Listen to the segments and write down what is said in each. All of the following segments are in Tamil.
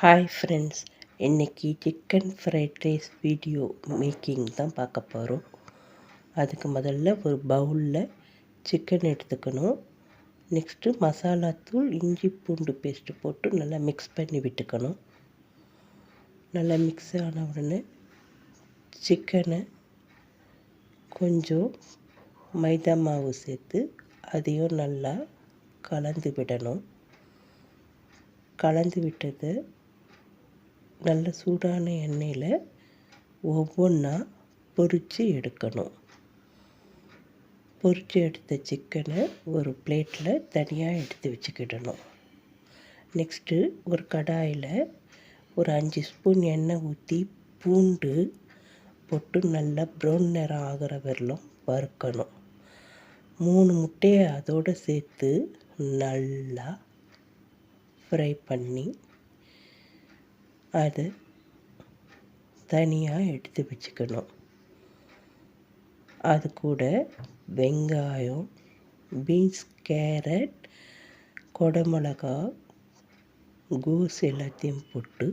ஹாய் ஃப்ரெண்ட்ஸ், இன்றைக்கி chicken fried rice video making தான் பார்க்க போகிறோம். அதுக்கு முதல்ல ஒரு பவுலில் சிக்கன் எடுத்துக்கணும். நெக்ஸ்ட்டு மசாலாத்தூள், இஞ்சி பூண்டு பேஸ்ட்டு போட்டு நல்லா மிக்ஸ் பண்ணி விட்டுக்கணும். நல்லா மிக்ஸ் ஆன உடனே சிக்கனை கொஞ்சம் மைதா மாவு சேர்த்து அதையும் நல்லா கலந்து விடணும். கலந்து விட்டது நல்ல சூடான எண்ணெயில் ஒவ்வொன்றா பொரித்து எடுக்கணும். பொரித்து எடுத்த சிக்கனை ஒரு பிளேட்டில் தனியாக எடுத்து வச்சுக்கிடணும். நெக்ஸ்ட்டு ஒரு கடாயில் ஒரு 5 ஸ்பூன் எண்ணெய் ஊற்றி பூண்டு போட்டு நல்லா ப்ரௌன் நிறம் ஆகிற வரலும் வறுக்கணும். 3 முட்டையை அதோடு சேர்த்து நல்லா ஃப்ரை பண்ணி அதை தனியாக எடுத்து வச்சுக்கணும். அது கூட வெங்காயம், பீன்ஸ், கேரட், கொடமிளகா, கோஸ் எல்லாத்தையும் போட்டு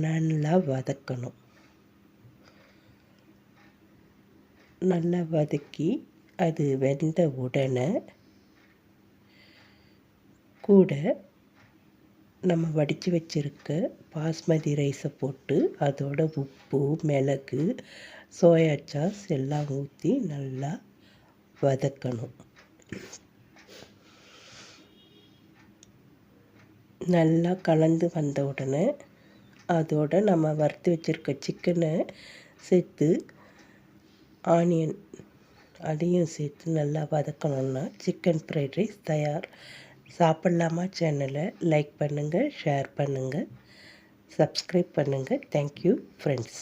நல்லா வதக்கணும். நல்லா வதக்கி அது வெந்த உடனே கூட நம்ம வடித்து வச்சுருக்க பாஸ்மதி ரைஸை போட்டு அதோட உப்பு, மிளகு, சோயா சாஸ் எல்லாம் ஊற்றி நல்லா வதக்கணும். நல்லா கலந்து வந்த உடனே அதோட நம்ம வறுத்து வச்சுருக்க சிக்கனை சேர்த்து ஆனியன் அதையும் சேர்த்து நல்லா வதக்கணுன்னா சிக்கன் ஃப்ரைட் ரைஸ் தயார். சாப்பிட்லாமா? சேனலை லைக் பண்ணுங்கள், ஷேர் பண்ணுங்கள், சப்ஸ்கிரைப் பண்ணுங்கள். Thank you friends.